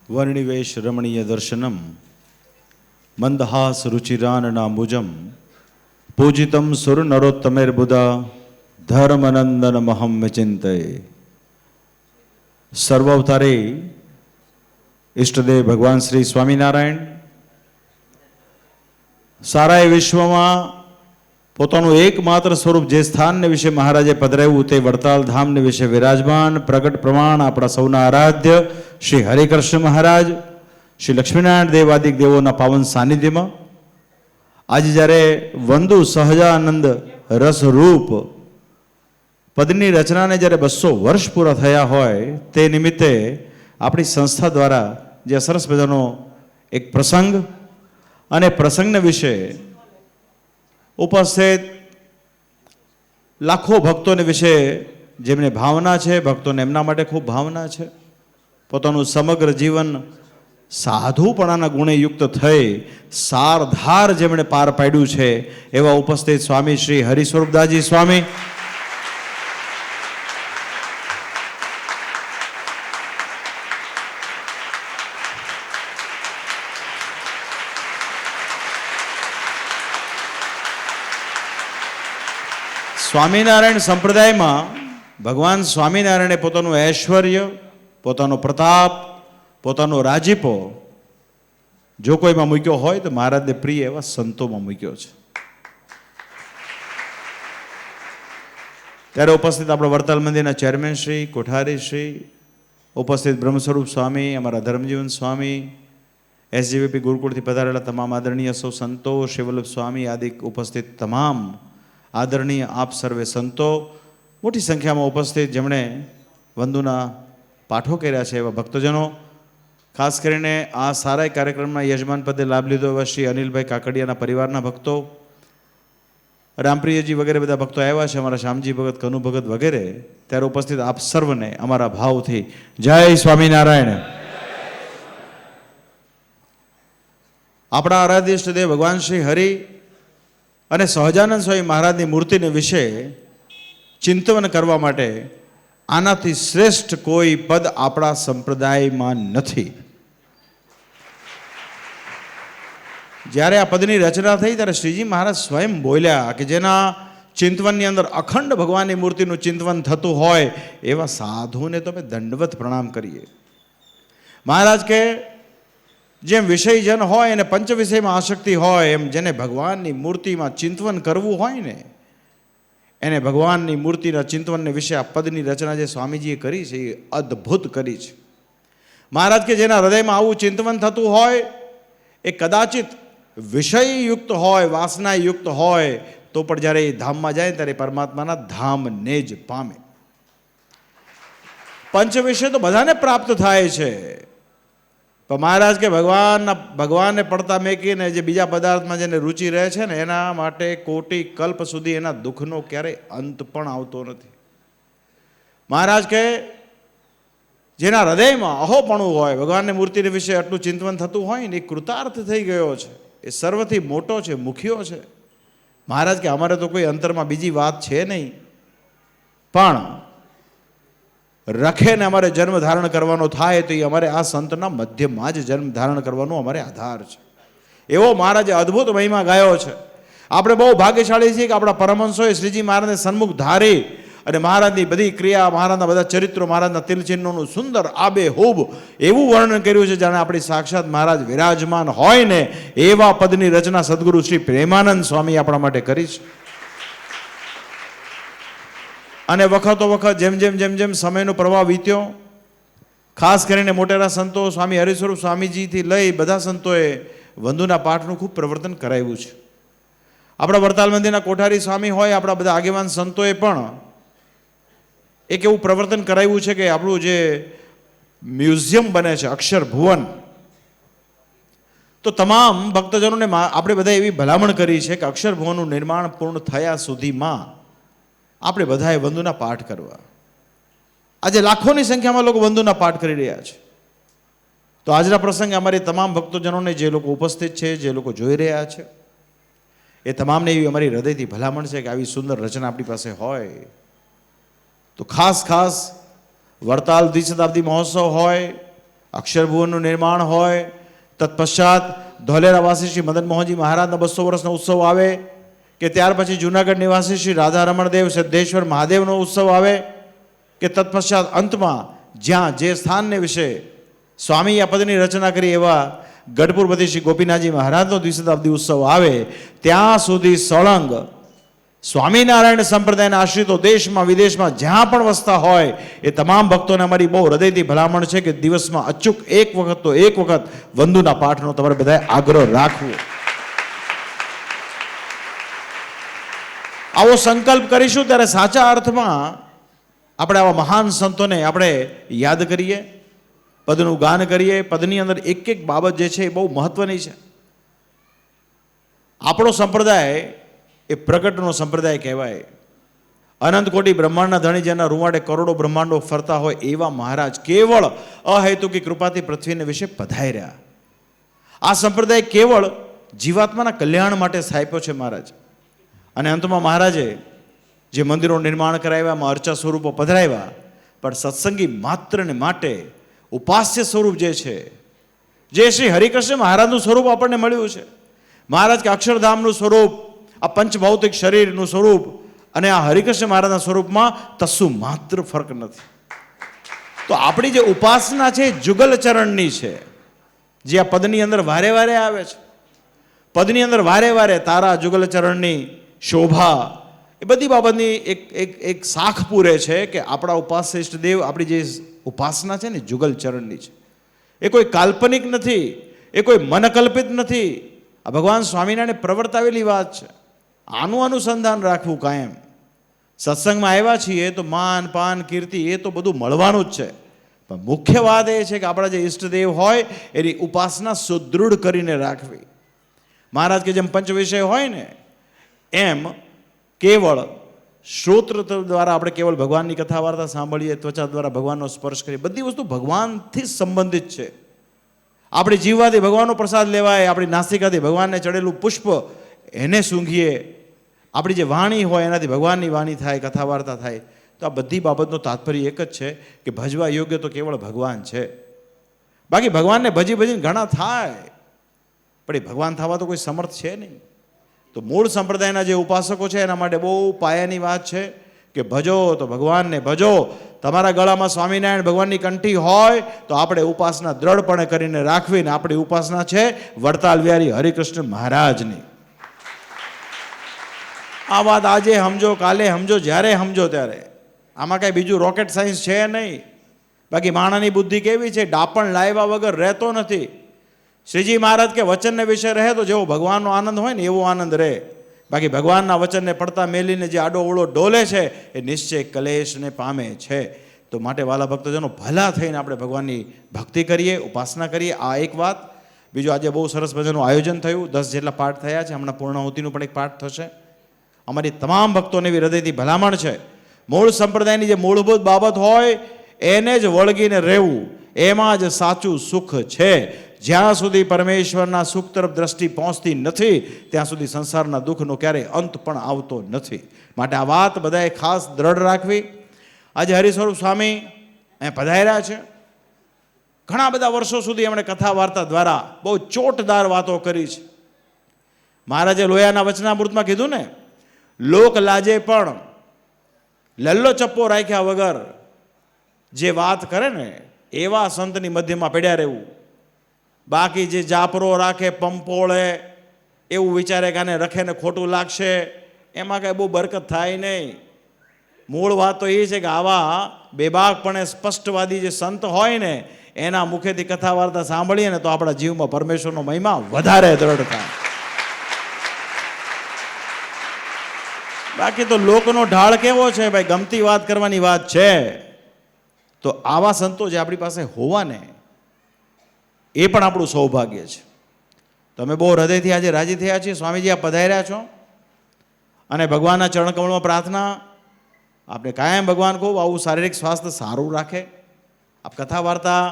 વર્ણિવેશ રમણીય દર્શનમ મંદહાસ રુચિરાનનાંબુજમ પૂજિતમ સુર નરોત્તમેર્બુધા ધર્મનંદન મહમ વિચિંતય. સર્વાવતારી ઈષ્ટદેવ ભગવાન શ્રી સ્વામિનારાયણ સારા એ વિશ્વમાં પોતાનું એકમાત્ર સ્વરૂપ જે સ્થાનને વિશે મહારાજે પધરાવ્યું તે વડતાલ ધામને વિશે વિરાજમાન પ્રગટ પ્રમાણ આપણા સૌના આરાધ્ય શ્રી હરિકૃષ્ણ મહારાજ, શ્રી લક્ષ્મીનારાયણ દેવાદિક દેવોના પાવન સાનિધ્યમાં આજે જ્યારે વંદુ સહજાનંદ રસરૂપ પદની રચનાને જ્યારે 200 વર્ષ પૂરા થયા હોય તે નિમિત્તે આપણી સંસ્થા દ્વારા જે સરસ મજાનો એક પ્રસંગ અને પ્રસંગને વિશે ઉપસ્થિત લાખો ભક્તોને વિશે જેમને ભાવના છે, ભક્તોને એમના માટે ખૂબ ભાવના છે, પોતાનું સમગ્ર જીવન સાધુપણાના ગુણે યુક્ત થઈ સારધાર જેમણે પાર પાડ્યું છે એવા ઉપસ્થિત સ્વામી શ્રી હરિસ્વરૂપદાસજી સ્વામી, સ્વામિનારાયણ સંપ્રદાયમાં ભગવાન સ્વામિનારાયણે પોતાનું ઐશ્વર્ય, પોતાનો પ્રતાપ, પોતાનો રાજીપો જો કોઈમાં મૂક્યો હોય તો મહારાજને પ્રિય એવા સંતોમાં મૂક્યો છે. ત્યારે ઉપસ્થિત આપણા વડતાલ મંદિરના ચેરમેન શ્રી, કોઠારી શ્રી, ઉપસ્થિત બ્રહ્મસ્વરૂપ સ્વામી, અમારા ધર્મજીવન સ્વામી, SGVP ગુરુકુળથી પધારેલા તમામ આદરણીય સૌ સંતો, શિવલ્લભ સ્વામી આદિ ઉપસ્થિત તમામ આદરણીય આપ સર્વે સંતો, મોટી સંખ્યામાં ઉપસ્થિત જેમણે વંદુના પાઠો કર્યા છે એવા ભક્તજનો, ખાસ કરીને આ સારા કાર્યક્રમના યજમાન પદે લાભ લીધો એવા શ્રી અનિલભાઈ કાકડિયાના પરિવારના ભક્તો, રામપ્રિયજી વગેરે બધા ભક્તો આવ્યા છે, અમારા શ્યામજી ભગત, કનુ ભગત વગેરે. ત્યારે ઉપસ્થિત આપ સર્વને અમારા ભાવથી જય સ્વામિનારાયણ. આપણા આરાધ્ય ઇષ્ટદેવ ભગવાન શ્રી હરિ અને સહજાનંદ સ્વામી મહારાજની મૂર્તિને વિશે ચિંતન કરવા માટે આનાથી શ્રેષ્ઠ કોઈ પદ આપણા સંપ્રદાયમાં નથી. જ્યારે આ પદની રચના થઈ ત્યારે શ્રીજી મહારાજ સ્વયં બોલ્યા કે જેના ચિંતવનની અંદર અખંડ ભગવાનની મૂર્તિનું ચિંતવન થતું હોય એવા સાધુને તો અમે દંડવત પ્રણામ કરીએ. મહારાજ કે જેમ વિષયજન હોય અને પંચ વિષયમાં આસક્તિ હોય એમ જેને ભગવાનની મૂર્તિમાં ચિંતવન કરવું હોય ને એને ભગવાનની મૂર્તિના ચિંતવનને વિશે આ પદની રચના જે સ્વામીજીએ કરી છે એ અદ્ભુત કરી છે. મહારાજ કે જેના હૃદયમાં આવું ચિંતવન થતું હોય એ કદાચિત વિષયયુક્ત હોય, વાસનાયુક્ત હોય તો પણ જ્યારે એ ધામમાં જાય ત્યારે પરમાત્માના ધામને જ પામે. પંચ વિષય તો બધાને પ્રાપ્ત થાય છે, પણ મહારાજ કે ભગવાનને પડતા મેકીને જે બીજા પદાર્થમાં જેને રુચિ રહે છે ને એના માટે કોટી કલ્પ સુધી એના દુઃખનો ક્યારેય અંત પણ આવતો નથી. મહારાજ કે જેના હૃદયમાં અહોપણું હોય, ભગવાનની મૂર્તિને વિશે આટલું ચિંતન થતું હોય ને એ કૃતાર્થ થઈ ગયો છે, એ સર્વથી મોટો છે, મુખ્યો છે. મહારાજ કે અમારે તો કોઈ અંતરમાં બીજી વાત છે નહીં, પણ રખે ને અમારે જન્મ ધારણ કરવાનો થાય તો એ અમારે આ સંતના મધ્યમાં જ જન્મ ધારણ કરવાનો અમારે આધાર છે. એવો મહારાજે અદ્ભુત મહિમા ગાયો છે. આપણે બહુ ભાગ્યશાળી છીએ કે આપણા પરમહંસોએ શ્રીજી મહારાજને સન્મુખ ધારી અને મહારાજની બધી ક્રિયા, મહારાજના બધા ચરિત્રો, મહારાજના તિલચિહ્નોનું સુંદર આબેહૂબ એવું વર્ણન કર્યું છે જાણે આપણી સાક્ષાત મહારાજ વિરાજમાન હોય ને એવા પદની રચના સદગુરુ શ્રી પ્રેમાનંદ સ્વામી આપણા માટે કરી છે. અને વખતો વખત જેમ સમયનો પ્રવાહ વીત્યો, ખાસ કરીને મોટેરા સંતો સ્વામી હરિસ્વરૂપ સ્વામીજીથી લઈ બધા સંતોએ વંદુના પાઠનું ખૂબ પ્રવર્તન કરાવ્યું છે. આપણા વડતાલ મંદિરના કોઠારી સ્વામી હોય, આપણા બધા આગેવાન સંતોએ પણ એક એવું પ્રવર્તન કરાવ્યું છે કે આપણું જે મ્યુઝિયમ બને છે અક્ષર ભુવન, તો તમામ ભક્તજનોને આપણે બધા એવી ભલામણ કરી છે કે અક્ષર ભુવનનું નિર્માણ પૂર્ણ થયા સુધીમાં આપણે બધાએ વંદુના પાઠ કરવા. આજે લાખોની સંખ્યામાં લોકો વંદુના પાઠ કરી રહ્યા છે. તો આજના પ્રસંગે અમારી તમામ ભક્તજનોને જે લોકો ઉપસ્થિત છે, જે લોકો જોઈ રહ્યા છે, એ તમામને એવી અમારી હૃદયથી ભલામણ છે કે આવી સુંદર રચના આપણી પાસે હોય તો ખાસ વડતાલ દ્વિશતાબ્દી મહોત્સવ હોય અક્ષરભુવનનું નિર્માણ હોય, તત્પશ્ચાત ધોલેરાવાસી શ્રી મદન મોહનજી મહારાજના 200 વર્ષનો ઉત્સવ આવે, કે ત્યાર પછી જૂનાગઢ નિવાસી શ્રી રાધા રમણદેવ સિદ્ધેશ્વર મહાદેવનો ઉત્સવ આવે, કે તત્પશ્ચાત અંતમાં જ્યાં જે સ્થાનને વિશે સ્વામી આ પદની રચના કરી એવા ગઢપુરપતિ શ્રી ગોપીનાથજી મહારાજનો દ્વિશતાબ્દી ઉત્સવ આવે, ત્યાં સુધી સળંગ સ્વામિનારાયણ સંપ્રદાયના આશ્રિતો દેશમાં વિદેશમાં જ્યાં પણ વસતા હોય એ તમામ ભક્તોને અમારી બહુ હૃદયથી ભલામણ છે કે દિવસમાં અચૂક એક વખત વંદુના પાઠનો તમારે બધાએ આગ્રહ રાખવો. આવો સંકલ્પ કરીશું ત્યારે સાચા અર્થમાં આપણે આવા મહાન સંતોને આપણે યાદ કરીએ, પદનું ગાન કરીએ. પદની અંદર એક એક બાબત જે છે એ બહુ મહત્વની છે. આપણો સંપ્રદાય એ પ્રગટનો સંપ્રદાય કહેવાય. અનંત કોટી બ્રહ્માંડના ધણી જેના રૂવાડે કરોડો બ્રહ્માંડો ફરતા હોય એવા મહારાજ કેવળ અહેતુકી કૃપાથી પૃથ્વીને વિશે પધાર્યા. આ સંપ્રદાય કેવળ જીવાત્માના કલ્યાણ માટે સ્થાપ્યો છે મહારાજ. અને અંતમાં મહારાજે જે મંદિરો નિર્માણ કરાવ્યા, એમાં અર્ચા સ્વરૂપો પધરાવ્યા, પણ સત્સંગી માત્ર ને માટે ઉપાસ્ય સ્વરૂપ જે છે, જે શ્રી હરિકૃષ્ણ મહારાજનું સ્વરૂપ આપણને મળ્યું છે. મહારાજ કે અક્ષરધામનું સ્વરૂપ, આ પંચભૌતિક શરીરનું સ્વરૂપ અને આ હરિકૃષ્ણ મહારાજના સ્વરૂપમાં તસ્સુ માત્ર ફરક નથી. તો આપણી જે ઉપાસના છે જુગલ ચરણની છે, જે આ પદની અંદર વારે વારે આવે છે. પદની અંદર વારે વારે તારા જુગલ ચરણની શોભા, એ બધી બાબતની એક શાખ પૂરે છે કે આપણા ઉપાસ્ય ઇષ્ટદેવ, આપણી જે ઉપાસના છે ને જુગલ ચરણની છે. એ કોઈ કાલ્પનિક નથી, એ કોઈ મનકલ્પિત નથી. આ ભગવાન સ્વામિનારાયણે પ્રવર્તાવેલી વાત છે. આનું અનુસંધાન રાખવું કાયમ. સત્સંગમાં આવ્યા છીએ તો માન પાન કીર્તિ એ તો બધું મળવાનું જ છે, પણ મુખ્ય વાત એ છે કે આપણા જે ઈષ્ટદેવ હોય એની ઉપાસના સુદૃઢ કરીને રાખવી. મહારાજ કે જેમ પંચ વિષય હોય ને એમ કેવળ શ્રોત્ર દ્વારા આપણે કેવળ ભગવાનની કથા વાર્તા સાંભળીએ, ત્વચા દ્વારા ભગવાનનો સ્પર્શ કરીએ, બધી વસ્તુ ભગવાનથી જ સંબંધિત છે. આપણી જીવવાથી ભગવાનનો પ્રસાદ લેવાય, આપણી નાસિકાથી ભગવાનને ચડેલું પુષ્પ એને સૂંઘીએ, આપણી જે વાણી હોય એનાથી ભગવાનની વાણી થાય, કથા વાર્તા થાય. તો આ બધી બાબતનો તાત્પર્ય એક જ છે કે ભજવા યોગ્ય તો કેવળ ભગવાન છે. બાકી ભગવાનને ભજી ભજીને ઘણા થાય, પણ એ ભગવાન થવા તો કોઈ સમર્થ છે નહીં. તો મૂળ સંપ્રદાયના જે ઉપાસકો છે એના માટે બહુ પાયાની વાત છે કે ભજો તો ભગવાનને ભજો. તમારા ગળામાં સ્વામિનારાયણ ભગવાનની કંઠી હોય તો આપણે ઉપાસના દ્રઢપણે કરીને રાખવીને આપણી ઉપાસના છે વડતાલ વિહારી હરિકૃષ્ણ મહારાજની. આ વાત આજે સમજો, કાલે સમજો, જ્યારે સમજો ત્યારે. આમાં કાંઈ બીજું રોકેટ સાયન્સ છે નહીં. બાકી માણસની બુદ્ધિ કેવી છે, ડાપણ લાવ્યા વગર રહેતો નથી. શ્રીજી મહારાજ કે વચનને વિશે રહે તો જેવો ભગવાનનો આનંદ હોય ને એવો આનંદ રહે. બાકી ભગવાનના વચનને પડતા મેલીને જે આડો ઓળો ડોલે છે એ નિશ્ચય કલેશને પામે છે. તો માટે વાલા ભક્તજનો ભલા થઈને આપણે ભગવાનની ભક્તિ કરીએ, ઉપાસના કરીએ. આ એક વાત. બીજું આજે બહુ સરસ મજાનું આયોજન થયું, 10 જેટલા પાઠ થયા છે. હમણાં પૂર્ણાહુતિનું પણ એક પાઠ થશે. અમારી તમામ ભક્તોને એવી હૃદયથી ભલામણ છે, મૂળ સંપ્રદાયની જે મૂળભૂત બાબત હોય એને જ વળગીને રહેવું, એમાં જ સાચું સુખ છે. જ્યાં સુધી પરમેશ્વરના સુખ તરફ દ્રષ્ટિ પહોંચતી નથી ત્યાં સુધી સંસારના દુઃખનો ક્યારેય અંત પણ આવતો નથી. માટે આ વાત બધાએ ખાસ દ્રઢ રાખવી. આજે હરિસ્વરૂપ સ્વામી અહીંયા પધાર્યા છે. ઘણા બધા વર્ષો સુધી એમણે કથા વાર્તા દ્વારા બહુ ચોટદાર વાતો કરી છે. મહારાજે લોયાના વચનામૃતમાં કીધું ને, લોક લાજે પણ લલ્લો ચપ્પો રાખ્યા વગર જે વાત કરે ને એવા સંતની મધ્યમાં પડ્યા રહેવું. બાકી જે જાપરો રાખે, પંપોળે, એવું વિચારે કે આને રખે ને ખોટું લાગશે, એમાં કાંઈ બહુ બરકત થાય નહીં. મૂળ વાત તો એ છે કે આવા બેબાકપણે સ્પષ્ટવાદી જે સંત હોય ને એના મુખેથી કથા વાર્તા સાંભળીએ ને તો આપણા જીવમાં પરમેશ્વરનો મહિમા વધારે દ્રઢ થાય. બાકી તો લોકનો ઢાળ કેવો છે ભાઈ, ગમતી વાત કરવાની વાત છે. તો આવા સંતો જે આપણી પાસે હોવા ને એ પણ આપણું સૌભાગ્ય છે. તમે બહુ હૃદયથી આજે રાજી થયા છીએ. સ્વામીજી આપ પધાર્યા છો અને ભગવાનના ચરણકમળમાં પ્રાર્થના આપણે કાયમ ભગવાન ખૂબ આવું શારીરિક સ્વાસ્થ્ય સારું રાખે. આપ કથા વાર્તા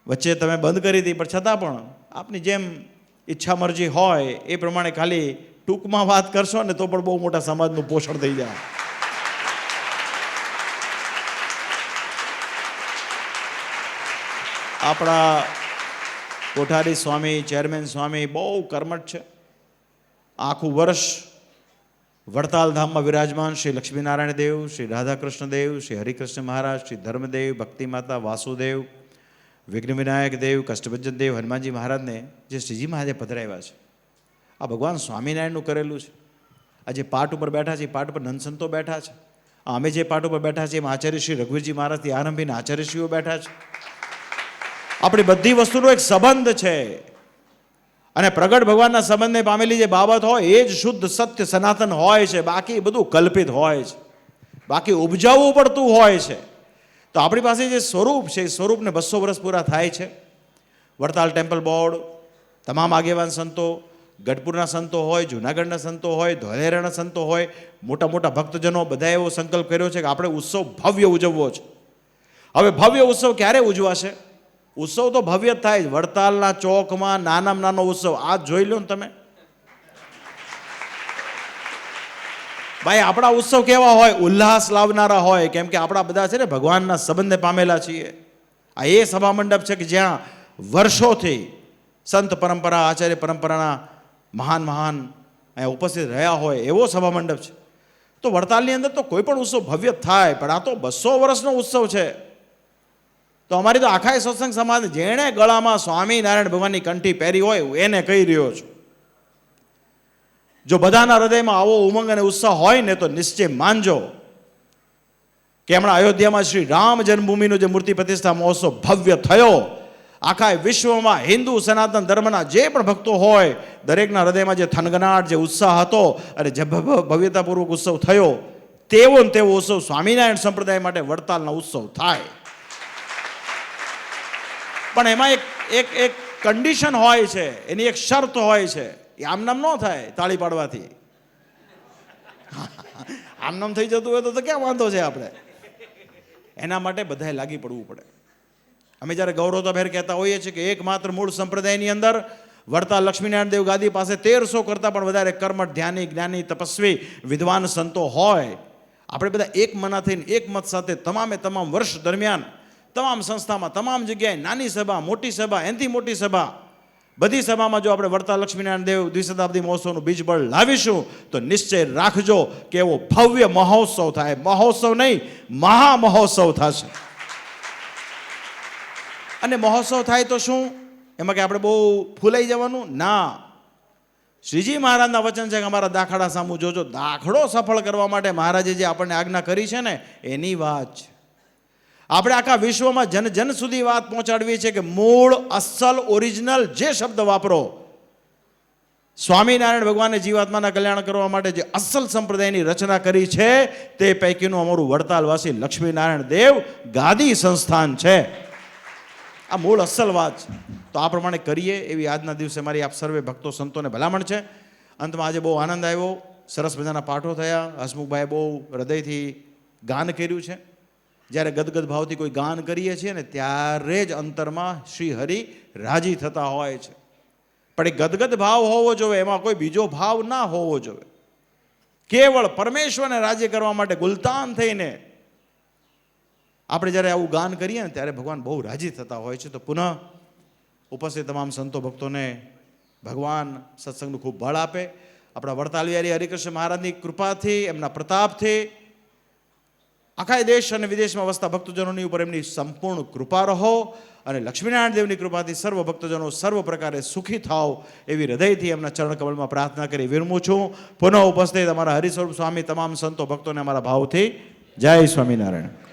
વચ્ચે તમે બંધ કરી હતી, પણ છતાં પણ આપની જેમ ઈચ્છા મરજી હોય એ પ્રમાણે ખાલી ટૂંકમાં વાત કરશો ને તો પણ બહુ મોટા સમાજનું પોષણ થઈ જાય. આપણા કોઠારી સ્વામી, ચેરમેન સ્વામી બહુ કર્મઠ છે. આખું વર્ષ વડતાલ ધામમાં વિરાજમાન શ્રી લક્ષ્મીનારાયણ દેવ, શ્રી રાધાકૃષ્ણ દેવ, શ્રી હરિકૃષ્ણ મહારાજ, શ્રી ધર્મદેવ, ભક્તિમાતા વાસુદેવ, વિઘ્ન વિનાયક દેવ, કષ્ટભંજન દેવ, હનુમાનજી મહારાજને જે શ્રીજી મહારાજે પધરાવ્યા છે, આ ભગવાન સ્વામિનારાયણનું કરેલું છે. આ જે પાઠ ઉપર બેઠા છે એ પાઠ ઉપર નંદસંતો બેઠા છે. અમે જે પાઠ ઉપર બેઠા છીએ એમાં આચાર્ય શ્રી રઘુવીરજી મહારાજથી આરંભીને આચાર્યશ્રીઓ બેઠા છે. આપણી બધી વસ્તુનો એક સંબંધ છે અને પ્રગટ ભગવાનના સંબંધને પામેલી જે બાબત હોય એ જ શુદ્ધ સત્ય સનાતન હોય છે. બાકી બધું કલ્પિત હોય છે, બાકી ઉપજાવવું પડતું હોય છે. તો આપણી પાસે જે સ્વરૂપ છે એ સ્વરૂપને 200 વર્ષ પૂરા થાય છે. વડતાલ ટેમ્પલ બોર્ડ, તમામ આગેવાન સંતો, ગઢપુરના સંતો હોય, જૂનાગઢના સંતો હોય, ધોલેરાના સંતો હોય, મોટા મોટા ભક્તજનો બધાએ એવો સંકલ્પ કર્યો છે કે આપણે ઉત્સવ ભવ્ય ઉજવવો છે. હવે ભવ્ય ઉત્સવ ક્યારે ઉજવાશે? ઉત્સવ તો ભવ્ય જ થાય. વડતાલના ચોકમાં નાનામાં નાનો ઉત્સવ આજ જોઈ લો ને તમે. ભાઈ આપણા ઉત્સવ કેવા હોય? ઉલ્લાસ લાવનારા હોય. કેમ કે આપણા બધા છે ને ભગવાનના સંબંધને પામેલા છીએ. આ એ સભા મંડપ છે કે જ્યાં વર્ષોથી સંત પરંપરા, આચાર્ય પરંપરાના મહાન અહીંયા ઉપસ્થિત રહ્યા હોય એવો સભા મંડપ છે. તો વડતાલની અંદર તો કોઈ પણ ઉત્સવ ભવ્ય થાય, પણ આ તો 200 વર્ષનો ઉત્સવ છે. તો અમારી તો આખા સત્સંગ સમાજ જેણે ગળામાં સ્વામિનારાયણ ભગવાનની કંઠી પહેરી હોય એને કહી રહ્યો છું, જો બધાના હૃદયમાં આવો ઉમંગ અને ઉત્સાહ હોય ને તો નિશ્ચય માનજો કે હમણાં અયોધ્યામાં શ્રી રામ જન્મભૂમિનો જે મૂર્તિ પ્રતિષ્ઠા મહોત્સવ ભવ્ય થયો, આખા વિશ્વમાં હિન્દુ સનાતન ધર્મના જે પણ ભક્તો હોય દરેકના હૃદયમાં જે થનગનાટ, જે ઉત્સાહ હતો અને જે ભવ્યતાપૂર્વક ઉત્સવ થયો, તેવો ને તેવો ઉત્સવ સ્વામિનારાયણ સંપ્રદાય માટે વડતાલનો ઉત્સવ થાય. પણ એમાં એક કન્ડિશન હોય છે, એની એક શરત હોય છે. એ આમનામ ન થાય તાળી પાડવાથી. આમનામ થઈ જતું હોય તો ક્યાં વાંધો છે? આપણે એના માટે બધાએ લાગી પડવું પડે. અમે જ્યારે ગૌરવતાભેર કહેતા હોઈએ છીએ કે એકમાત્ર મૂળ સંપ્રદાયની અંદર વડતાલ લક્ષ્મીનારાયણ દેવ ગાદી પાસે 1300 કરતાં પણ વધારે કર્મઠ, ધ્યાની, જ્ઞાની, તપસ્વી, વિદ્વાન સંતો હોય. આપણે બધા એક મના થઈને એક મત સાથે તમામે તમામ વર્ષ દરમિયાન તમામ સંસ્થામાં, તમામ જગ્યાએ નાની સભા, મોટી સભા, એનાથી મોટી સભા, બધી સભામાં જો આપણે વડતાલ લક્ષ્મીનારાયણ દેવ દ્વિશતાબ્દી મહોત્સવનું બીજબળ લાવીશું તો નિશ્ચય રાખજો કે એવો ભવ્ય મહોત્સવ થાય. મહોત્સવ નહીં, મહામહોત્સવ થશે. અને મહોત્સવ થાય તો શું એમાં કે આપણે બહુ ફૂલાઈ જવાનું? ના. શ્રીજી મહારાજના વચન છે કે અમારા દાખલા સામું જોજો. દાખલો સફળ કરવા માટે મહારાજે જે આપણને આજ્ઞા કરી છે ને એની વાત છે. આપણે આખા વિશ્વમાં જન જન સુધી વાત પહોંચાડવી છે કે મૂળ, અસલ, ઓરિજિનલ જે શબ્દ વાપરો, સ્વામિનારાયણ ભગવાને જીવાત્માના કલ્યાણ કરવા માટે જે અસલ સંપ્રદાયની રચના કરી છે તે પૈકીનું અમારું વડતાલવાસી લક્ષ્મીનારાયણ દેવ ગાદી સંસ્થાન છે. આ મૂળ અસલ વાત છે. તો આ પ્રમાણે કરીએ એવી આજના દિવસે મારી આપ સર્વે ભક્તો સંતોને ભલામણ છે. અંતમાં આજે બહુ આનંદ આવ્યો, સરસ મજાના પાઠો થયા. હસમુખભાઈએ બહુ હૃદયથી ગાન કર્યું છે. જ્યારે ગદગદ ભાવથી કોઈ ગાન કરીએ છીએ ને ત્યારે જ અંતરમાં શ્રી હરિ રાજી થતા હોય છે. પણ એ ગદગદ ભાવ હોવો જોઈએ, એમાં કોઈ બીજો ભાવ ના હોવો જોઈએ. કેવળ પરમેશ્વરને રાજી કરવા માટે ગુલતાન થઈને આપણે જ્યારે આવું ગાન કરીએ ને ત્યારે ભગવાન બહુ રાજી થતા હોય છે. તો પુનઃ ઉપસ્થિત તમામ સંતો ભક્તોને ભગવાન સત્સંગનું ખૂબ બળ આપે. આપણા વડતાલિયારી હરિકૃષ્ણ મહારાજની કૃપાથી, એમના પ્રતાપથી આખા દેશ અને વિદેશમાં વસતા ભક્તજનોની ઉપર એમની સંપૂર્ણ કૃપા રહો અને લક્ષ્મીનારાયણ દેવની કૃપાથી સર્વ ભક્તજનો સર્વ પ્રકારે સુખી થાવ એવી હૃદયથી એમના ચરણ કમળમાં પ્રાર્થના કરી વિરમું છું. પુનઃ ઉપસ્થિત અમારા હરિસ્વરૂપ સ્વામી તમામ સંતો ભક્તોને અમારા ભાવથી જય સ્વામિનારાયણ.